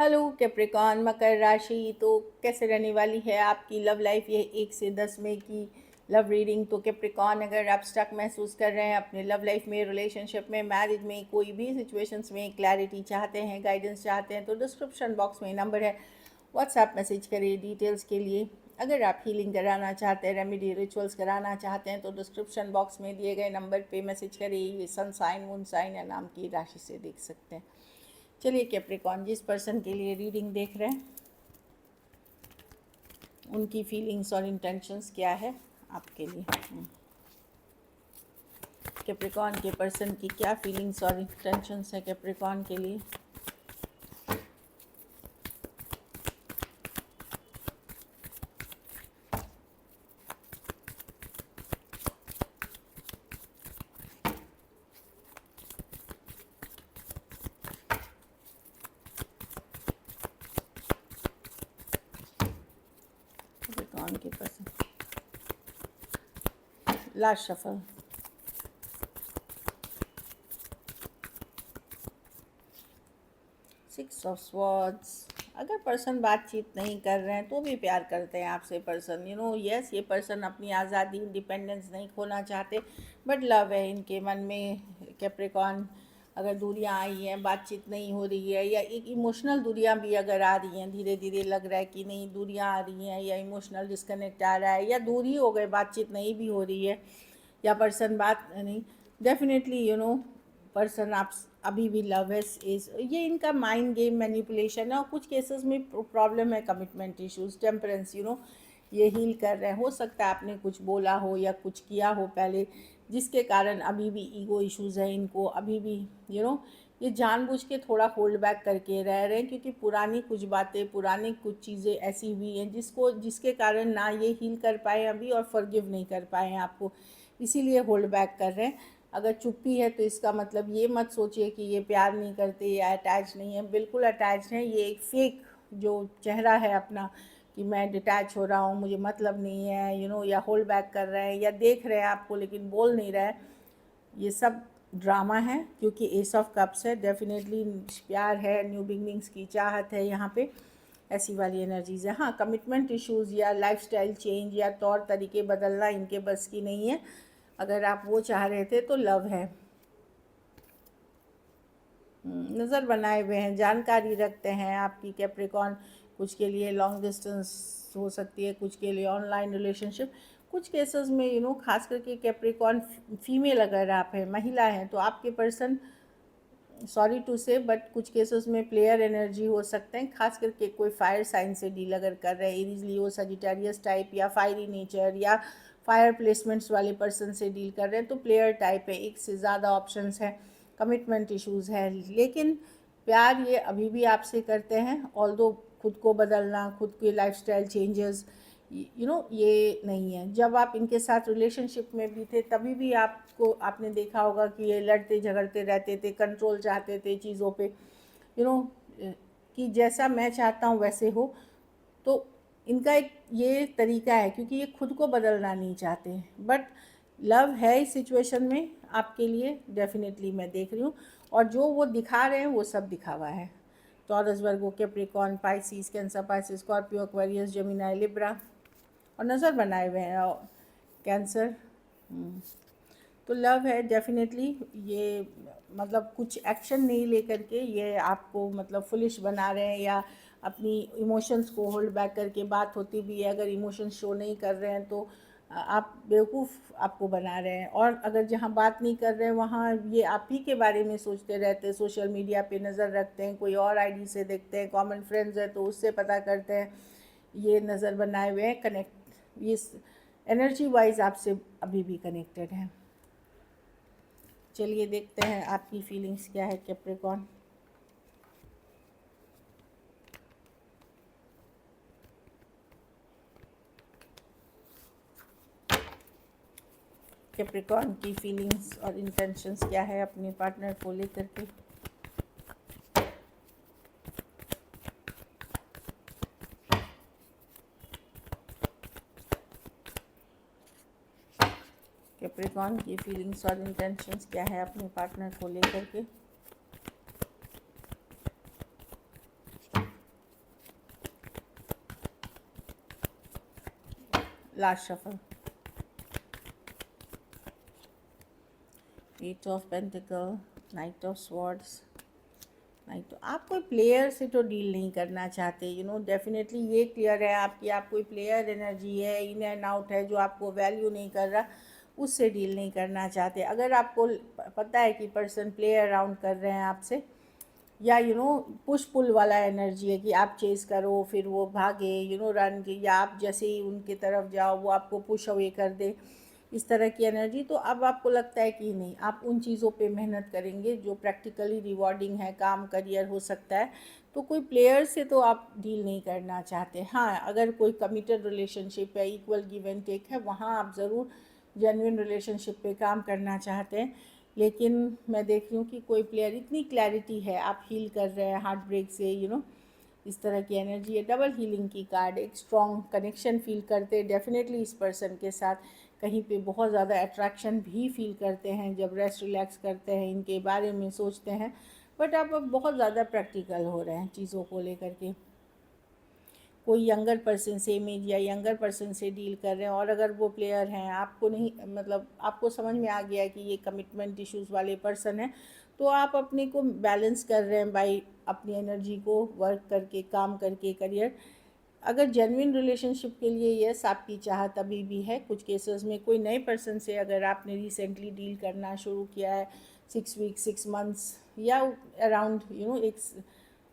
Hello Capricorn मकर राशि। तो कैसे रहने वाली है आपकी लव लाइफ, ये 1 से 10 में की लव रीडिंग। तो कैप्रिकॉन, अगर आप स्टक महसूस कर रहे हैं अपने लव लाइफ में, रिलेशनशिप में, मैरिज में, कोई भी सिचुएशंस में क्लैरिटी चाहते हैं, गाइडेंस चाहते हैं, तो डिस्क्रिप्शन बॉक्स में नंबर है, व्हाट्सएप मैसेज करिए डिटेल्स के लिए। अगर आप हीलिंग कराना चाहते हैं, रेमेडी रिचुअल्स कराना चाहते हैं, तो डिस्क्रिप्शन बॉक्स में दिए गए नंबर पे मैसेज करिए। ये सन साइन, मून साइन या नाम की राशि से देख सकते हैं। चलिए कैप्रिकॉन, जिस पर्सन के लिए रीडिंग देख रहे हैं उनकी फीलिंग्स और इंटेंशंस क्या है आपके लिए। कैप्रिकॉन के पर्सन की क्या फीलिंग्स और इंटेंशंस है कैप्रिकॉन के लिए। कैप्रिकॉन के person, last shuffle, six of swords. अगर पर्सन बातचीत नहीं कर रहे हैं तो भी प्यार करते हैं आपसे पर्सन। यस, ये पर्सन अपनी आज़ादी, इंडिपेंडेंस नहीं खोना चाहते, बट लव है इनके मन में कैप्रिकॉन। अगर दूरियां आई हैं, बातचीत नहीं हो रही है, या एक इमोशनल दूरियां भी अगर आ रही हैं, धीरे धीरे लग रहा है कि नहीं दूरियां आ रही हैं, या इमोशनल डिस्कनेक्ट आ रहा है, या दूर ही हो गए, बातचीत नहीं भी हो रही है, या पर्सन बात नहीं, डेफिनेटली पर्सन आप अभी भी लव इज ये इनका माइंड गेम, मैनिपुलेशन है। और कुछ केसेस में प्रॉब्लम है, कमिटमेंट इश्यूज, टेम्परेंस, ये हील कर रहे हैं। हो सकता है आपने कुछ बोला हो या कुछ किया हो पहले, जिसके कारण अभी भी ईगो इश्यूज है इनको, अभी भी ये जानबूझ के थोड़ा होल्ड बैक करके रह रहे हैं, क्योंकि पुरानी कुछ बातें, पुरानी कुछ चीज़ें ऐसी हुई हैं जिसके कारण ना ये हील कर पाए अभी, और फॉरगिव नहीं कर पाए हैं आपको, इसीलिए होल्ड बैक कर रहे हैं। अगर चुप्पी है तो इसका मतलब ये मत सोचिए कि ये प्यार नहीं करते या अटैच नहीं है, बिल्कुल अटैच हैं। ये एक फेक जो चेहरा है अपना कि मैं डिटैच हो रहा हूँ, मुझे मतलब नहीं है, या होल्ड बैक कर रहे हैं, या देख रहे हैं आपको लेकिन बोल नहीं रहे हैं, ये सब ड्रामा है। क्योंकि एस ऑफ कप्स है, डेफिनेटली प्यार है, न्यू बिगनिंग्स की चाहत है यहाँ पे, ऐसी वाली एनर्जीज है। हाँ, कमिटमेंट इश्यूज़ या लाइफस्टाइल चेंज या तौर तरीके बदलना इनके बस की नहीं है। अगर आप वो चाह रहे थे तो लव है। नज़र बनाए हुए हैं, जानकारी रखते हैं आपकी कैप्रिकॉन। कुछ के लिए लॉन्ग डिस्टेंस हो सकती है, कुछ के लिए ऑनलाइन रिलेशनशिप, कुछ केसेस में खास करके कैप्रिकॉन फीमेल, अगर आप हैं, महिला हैं, तो आपके पर्सन, सॉरी टू से, बट कुछ केसेस में प्लेयर एनर्जी हो सकते हैं। खास करके कोई फायर साइन से डील अगर कर रहे हैं, एरीज, लियो, सजिटेरियस टाइप, या फायरी नेचर या फायर प्लेसमेंट्स वाले पर्सन से डील कर रहे हैं, तो प्लेयर टाइप है। एक से ज़्यादा ऑप्शंस हैं, कमिटमेंट इश्यूज़ है, लेकिन प्यार ये अभी भी आपसे करते हैं। ऑल्दो खुद को बदलना, खुद के लाइफस्टाइल चेंजेस, ये नहीं है। जब आप इनके साथ रिलेशनशिप में भी थे तभी भी आपने देखा होगा कि ये लड़ते झगड़ते रहते थे, कंट्रोल चाहते थे चीज़ों पे, यू नो कि जैसा मैं चाहता हूँ वैसे हो। तो इनका एक ये तरीका है, क्योंकि ये खुद को बदलना नहीं चाहते, बट लव है इस सिचुएशन में आपके लिए, डेफिनेटली मैं देख रही हूँ। और जो वो दिखा रहे हैं वो सब दिखावा है। Taurus, Virgo, Capricorn, Pisces, Cancer, Pisces, Scorpio, Aquarius, Gemini, Libra, और नज़र बनाए हुए हैं कैंसर। तो लव है डेफिनेटली। ये मतलब कुछ एक्शन नहीं लेकर के ये आपको मतलब फुलिश बना रहे हैं, या अपनी इमोशंस को होल्ड बैक करके, बात होती भी है अगर इमोशंस शो नहीं कर रहे हैं तो आप बेवकूफ़ आपको बना रहे हैं। और अगर जहाँ बात नहीं कर रहे हैं वहाँ ये आप ही के बारे में सोचते रहते हैं, सोशल मीडिया पे नज़र रखते हैं, कोई और आईडी से देखते हैं, कॉमन फ्रेंड्स है तो उससे पता करते हैं, ये नज़र बनाए हुए हैं, कनेक्ट, ये एनर्जी वाइज आपसे अभी भी कनेक्टेड है। चलिए देखते हैं आपकी फीलिंग्स क्या है कैप्रिकॉन। कैप्रिकॉन की फीलिंग्स और इंटेंशंस क्या है अपने पार्टनर को लेकर के। कैप्रिकॉन की फीलिंग्स और इंटेंशंस क्या है अपने पार्टनर को लेकर के। Last shuffle, 8 of pentacle, night of swords, night. तो आप कोई प्लेयर से तो डील नहीं करना चाहते, डेफिनेटली ये क्लियर है आपकी, आप कोई प्लेयर एनर्जी है, इन एंड आउट है, जो आपको वैल्यू नहीं कर रहा, उससे डील नहीं करना चाहते। अगर आपको पता है कि पर्सन प्ले अराउंड कर रहे हैं आपसे, या पुश पुल वाला एनर्जी है कि आप चेस करो फिर वो भागे, रन के, या आप जैसे ही उनके तरफ जाओ वो आपको पुश अवे कर दे, इस तरह की एनर्जी, तो अब आपको लगता है कि नहीं, आप उन चीज़ों पे मेहनत करेंगे जो प्रैक्टिकली रिवॉर्डिंग है, काम, करियर हो सकता है। तो कोई प्लेयर से तो आप डील नहीं करना चाहते। हाँ, अगर कोई कमिटेड रिलेशनशिप है, इक्वल गिव एंड टेक है, वहाँ आप ज़रूर जेन्युइन रिलेशनशिप पे काम करना चाहते हैं। लेकिन मैं देख रही हूँ कि कोई प्लेयर, इतनी क्लैरिटी है, आप हील कर रहे हैं हार्ट ब्रेक से, इस तरह की एनर्जी है। डबल हीलिंग की कार्ड, एक स्ट्रॉन्ग कनेक्शन फील करते हैं डेफिनेटली इस पर्सन के साथ, कहीं पे बहुत ज़्यादा अट्रैक्शन भी फील करते हैं जब रेस्ट रिलैक्स करते हैं, इनके बारे में सोचते हैं। बट आप अब बहुत ज़्यादा प्रैक्टिकल हो रहे हैं चीज़ों को लेकर के। कोई यंगर पर्सन, सेम एज या यंगर पर्सन से डील कर रहे हैं, और अगर वो प्लेयर हैं, आपको नहीं, मतलब आपको समझ में आ गया है कि ये कमिटमेंट इश्यूज़ वाले पर्सन हैं, तो आप अपने को बैलेंस कर रहे हैं बाई अपनी एनर्जी को वर्क करके, काम करके, करियर। अगर जेन्युइन रिलेशनशिप के लिए यस, आपकी चाहत अभी भी है। कुछ केसेस में कोई नए पर्सन से अगर आपने रिसेंटली डील करना शुरू किया है, 6 वीक्स, 6 मंथ्स, या अराउंड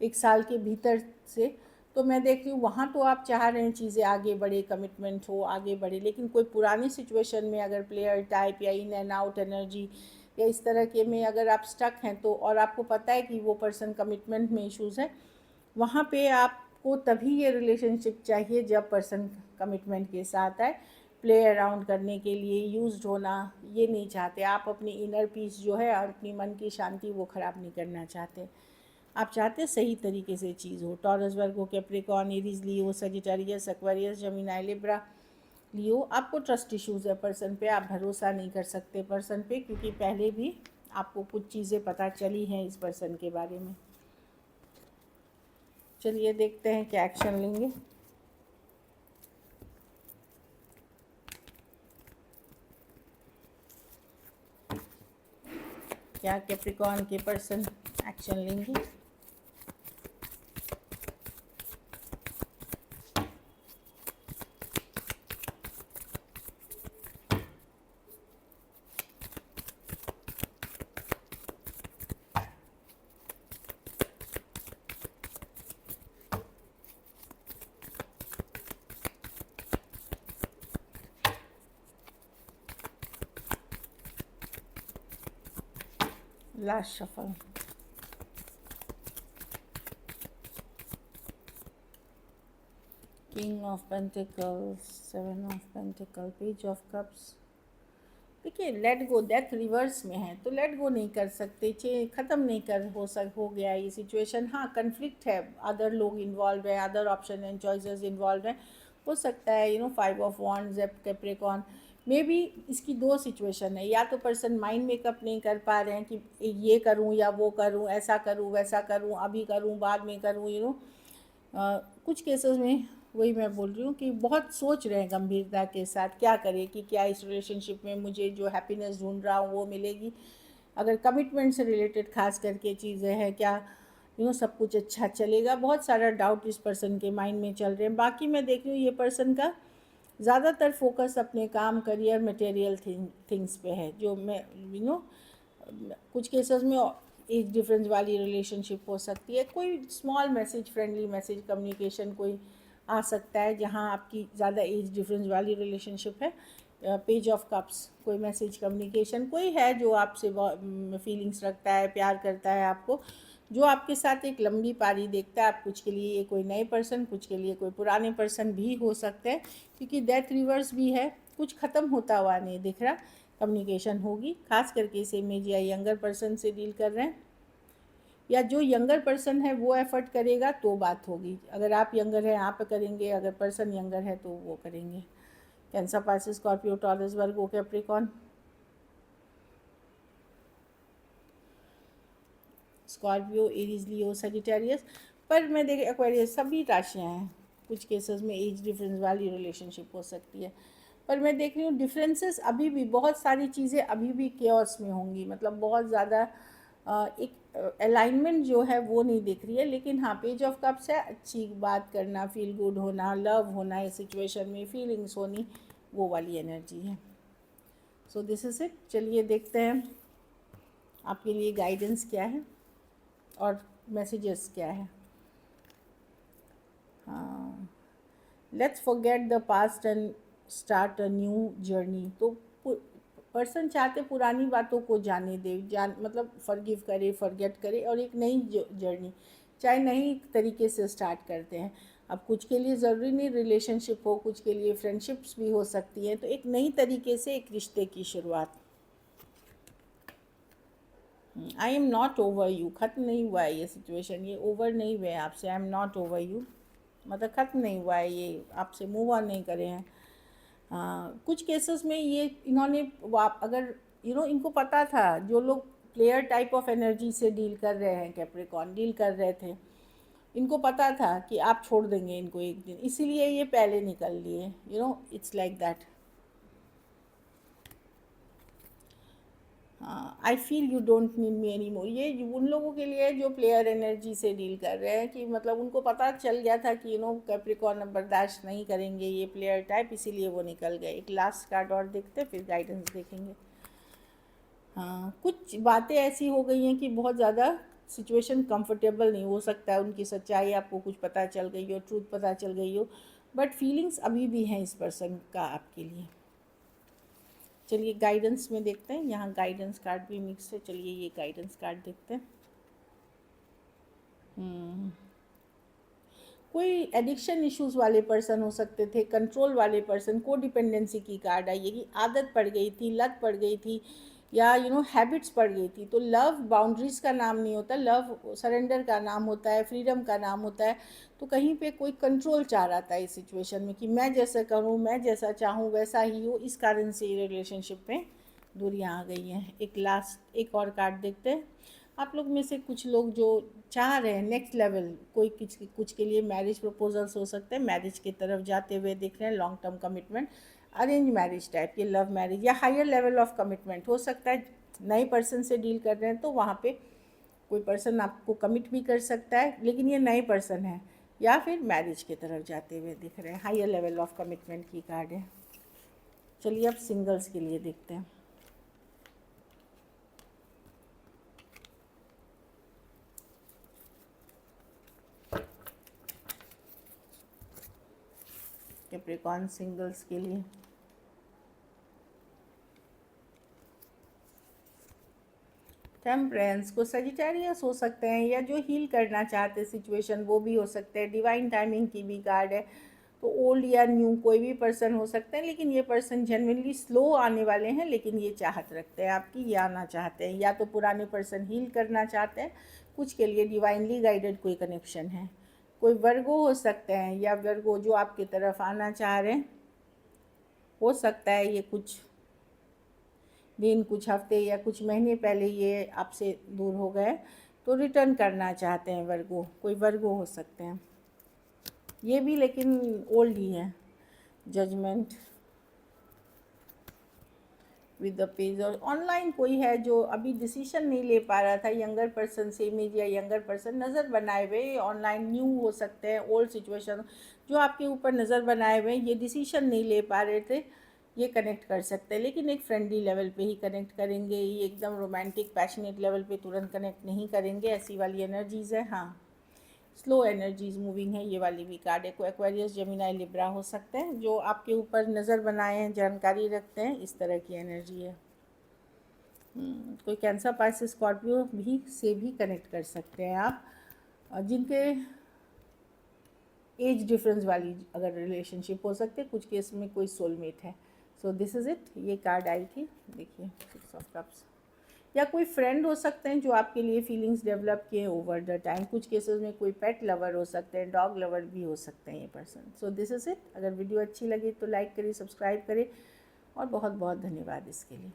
एक साल के भीतर से, तो मैं देख रही हूँ वहाँ तो आप चाह रहे हैं चीज़ें आगे बढ़े, कमिटमेंट हो, आगे बढ़े। लेकिन कोई पुरानी सिचुएशन में अगर प्लेयर टाइप या इन एंड आउट एनर्जी या इस तरह के में अगर आप स्टक हैं, तो और आपको पता है कि वो पर्सन कमिटमेंट में इश्यूज़ है, वहाँ पे आपको तभी ये रिलेशनशिप चाहिए जब पर्सन कमिटमेंट के साथ आए। प्ले अराउंड करने के लिए यूज्ड होना ये नहीं चाहते आप। अपनी इनर पीस जो है, अपनी मन की शांति, वो ख़राब नहीं करना चाहते। आप चाहते सही तरीके से चीज़ हो। टॉरस, वर्गो, कैप्रिकॉर्न, एरीज, लियो, सजिटेरियस, एक्वेरियस, जेमिनी, लिब्रा, लियो। आपको ट्रस्ट इश्यूज़ है पर्सन पे, आप भरोसा नहीं कर सकते पर्सन पे, क्योंकि पहले भी आपको कुछ चीज़ें पता चली हैं इस पर्सन के बारे में। चलिए देखते हैं क्या एक्शन लेंगे। क्या कैप्रिकॉर्न के पर्सन एक्शन लेंगे? Last shuffle, king of pentacles, 7 of pentacle, page of cups. देखिए, लेट गो, डेथ रिवर्स में है, तो लेट गो नहीं कर सकते, ख़त्म नहीं हो गया ये सिचुएशन। हाँ, कन्फ्लिक्ट है, अदर लोग इन्वॉल्व हैं, other option and choices involve हैं, हो सकता है 5 of wands, Capricorn may be. इसकी दो सिचुएशन है, या तो पर्सन माइंड मेकअप नहीं कर पा रहे हैं कि ये करूँ या वो करूँ, ऐसा करूँ वैसा करूँ, अभी करूँ बाद में करूँ, कुछ केसेस में वही मैं बोल रही हूँ कि बहुत सोच रहे हैं गंभीरता के साथ, क्या करें, कि क्या इस रिलेशनशिप में मुझे जो हैप्पीनेस ढूंढ रहा हूँ वो मिलेगी। अगर कमिटमेंट से रिलेटेड खास करके चीज़ें हैं, क्या सब कुछ अच्छा चलेगा। बहुत सारा डाउट इस पर्सन के माइंड में चल रहे हैं। बाकी मैं देख रही हूँ ये पर्सन का ज़्यादातर फोकस अपने काम, करियर, मटेरियल थिंग्स पे है, जो मैं कुछ केसेस में एज डिफरेंस वाली रिलेशनशिप हो सकती है। कोई small message, friendly message, communication कोई आ सकता है जहाँ आपकी ज़्यादा एज डिफरेंस वाली रिलेशनशिप है। पेज ऑफ कप्स, कोई मैसेज, कम्युनिकेशन कोई है जो आपसे फीलिंग्स रखता है, प्यार करता है आपको, जो आपके साथ एक लंबी पारी देखता है। आप कुछ के लिए कोई नए पर्सन, कुछ के लिए कोई पुराने पर्सन भी हो सकते हैं, क्योंकि डेथ रिवर्स भी है, कुछ ख़त्म होता हुआ नहीं दिख रहा। कम्युनिकेशन होगी, खास करके इस इमेज या यंगर पर्सन से डील कर रहे हैं, या जो यंगर पर्सन है वो एफर्ट करेगा तो बात होगी। अगर आप यंगर हैं आप करेंगे, अगर पर्सन यंगर है तो वो करेंगे। कैंसर, पाइसेस, स्कॉर्पियो, टॉरस, वर्गो, कैप्रिकॉर्न, स्कॉर्पियो, एरीज, लियो, सजिटेरियस। पर मैं देख एक्वेरियस, सभी राशियाँ हैं, कुछ केसेस में एज डिफरेंस वाली रिलेशनशिप हो सकती है। पर मैं देख रही हूँ डिफरेंसेस अभी भी, बहुत सारी चीज़ें अभी भी केओस में होंगी, मतलब बहुत ज़्यादा एक अलाइनमेंट जो है वो नहीं दिख रही है। लेकिन हाँ, पेज ऑफ कप्स है, अच्छी बात करना, फील गुड होना, लव होना, इस सिचुएशन में फीलिंग्स होनी, वो वाली एनर्जी है। So this is it. चलिए देखते हैं आपके लिए गाइडेंस क्या है और मैसेजेस क्या है। हाँ, let's forget the past and start a new journey. तो पर्सन चाहते पुरानी बातों को जाने दे, मतलब फॉरगिव करे, फॉरगेट करे और एक नई जर्नी, चाहे नई तरीके से स्टार्ट करते हैं। अब कुछ के लिए ज़रूरी नहीं रिलेशनशिप हो, कुछ के लिए फ्रेंडशिप्स भी हो सकती हैं। तो एक नई तरीके से एक रिश्ते की शुरुआत। I am not over you, ख़त्म नहीं हुआ है ये सिचुएशन, ये ओवर नहीं हुए आपसे। I am not over you मतलब ख़त्म नहीं हुआ है, ये आपसे मूव ऑन नहीं करे हैं। कुछ केसेस में ये इन्होंने अगर इनको पता था, जो लोग प्लेयर टाइप ऑफ एनर्जी से डील कर रहे हैं, कैप्रिकॉर्न डील कर रहे थे, इनको पता था कि आप छोड़ देंगे इनको एक दिन, इसीलिए ये पहले निकल लिए। It's like that. I feel you don't need me any more, ये उन लोगों के लिए जो प्लेयर एनर्जी से डील कर रहे हैं, कि मतलब उनको पता चल गया था कि कैप्रिकॉर्न बर्दाश्त नहीं करेंगे ये प्लेयर टाइप, इसीलिए वो निकल गए। एक लास्ट कार्ड और देखते फिर गाइडेंस देखेंगे। हाँ, कुछ बातें ऐसी हो गई हैं कि बहुत ज़्यादा सिचुएशन कंफर्टेबल नहीं हो सकता है। उनकी सच्चाई आपको कुछ पता चल गई हो, ट्रूथ पता चल गई हो, बट फीलिंग्स अभी भी हैं इस पर्सन का आपके लिए। चलिए गाइडेंस में देखते हैं, यहाँ गाइडेंस कार्ड भी मिक्स है। चलिए ये गाइडेंस कार्ड देखते हैं। कोई एडिक्शन इश्यूज़ वाले पर्सन हो सकते थे, कंट्रोल वाले पर्सन, को डिपेंडेंसी की कार्ड आई है कि आदत पड़ गई थी, लत पड़ गई थी, या हैबिट्स पड़ गई थी। तो लव बाउंड्रीज़ का नाम नहीं होता, लव सरेंडर का नाम होता है, फ्रीडम का नाम होता है। तो कहीं पे कोई कंट्रोल चाह रहा था इस सिचुएशन में कि मैं जैसा करूँ, मैं जैसा चाहूँ वैसा ही हो, इस कारण से रिलेशनशिप में दूरियाँ आ गई हैं। एक और कार्ड देखते हैं। आप लोग में से कुछ लोग जो चाह रहे हैं नेक्स्ट लेवल, कोई कुछ के लिए मैरिज प्रपोजल्स हो सकते हैं, मैरिज की तरफ जाते हुए दिख रहे हैं, long term commitment, arrange marriage type के, लव मैरिज या हायर लेवल ऑफ कमिटमेंट हो सकता है। नए पर्सन से डील कर रहे हैं तो वहाँ पे कोई पर्सन आपको कमिट भी कर सकता है, लेकिन ये नए पर्सन है, या फिर मैरिज की तरफ जाते हुए दिख रहे हैं, हायर लेवल ऑफ कमिटमेंट की कार्ड है। चलिए अब सिंगल्स के लिए देखते हैं। कैप्रिकॉर्न सिंगल्स के लिए टेम्परेंस, को सजिटेरियस हो सकते हैं, या जो हील करना चाहते सिचुएशन वो भी हो सकते हैं। डिवाइन टाइमिंग की भी कार्ड है। तो ओल्ड या न्यू कोई भी पर्सन हो सकते हैं, लेकिन ये पर्सन जेन्युइनली स्लो आने वाले हैं, लेकिन ये चाहत रखते हैं आपकी, ये आना चाहते हैं। या तो पुराने पर्सन हील करना चाहते हैं, कुछ के लिए डिवाइनली गाइडेड कोई कनेक्शन है। कोई वर्गो हो सकते हैं, या वर्गो जो आपकी तरफ आना चाह रहे हैं, हो सकता है ये कुछ दिन, कुछ हफ्ते या कुछ महीने पहले ये आपसे दूर हो गए, तो रिटर्न करना चाहते हैं वर्गो, कोई वर्गो हो सकते हैं ये भी, लेकिन ओल्ड ही है। जजमेंट विद द पेज, और ऑनलाइन कोई है जो अभी डिसीजन नहीं ले पा रहा था, यंगर पर्सन से इमेज या यंगर पर्सन नज़र बनाए हुए ऑनलाइन, न्यू हो सकते हैं, ओल्ड सिचुएशन जो आपके ऊपर नज़र बनाए हुए ये डिसीजन नहीं ले पा रहे थे, ये कनेक्ट कर सकते हैं, लेकिन एक फ्रेंडली लेवल पे ही कनेक्ट करेंगे, ये एकदम रोमांटिक पैशनेट लेवल पे तुरंत कनेक्ट नहीं करेंगे, ऐसी वाली एनर्जीज़ है। हाँ, स्लो एनर्जीज मूविंग है, ये वाली भी कार्ड है। कोई एक्वेरियस, जेमिनाई, लिब्रा हो सकते हैं जो आपके ऊपर नज़र बनाए हैं, जानकारी रखते हैं, इस तरह की एनर्जी है। कोई कैंसर, पाइसेस, स्कॉर्पियो भी से भी कनेक्ट कर सकते हैं आप, जिनके एज डिफरेंस वाली अगर रिलेशनशिप हो सकते हैं, कुछ केस में कोई सोलमेट है। So this is it. ये कार्ड आई थी, देखिए 6 ऑफ कप्स। या कोई फ्रेंड हो सकते हैं जो आपके लिए फीलिंग्स डेवलप किए ओवर द टाइम, कुछ केसेस में कोई पेट लवर हो सकते हैं, डॉग लवर भी हो सकते हैं ये person. So this is it. अगर वीडियो अच्छी लगी तो लाइक करिए, सब्सक्राइब करें, और बहुत बहुत धन्यवाद इसके लिए।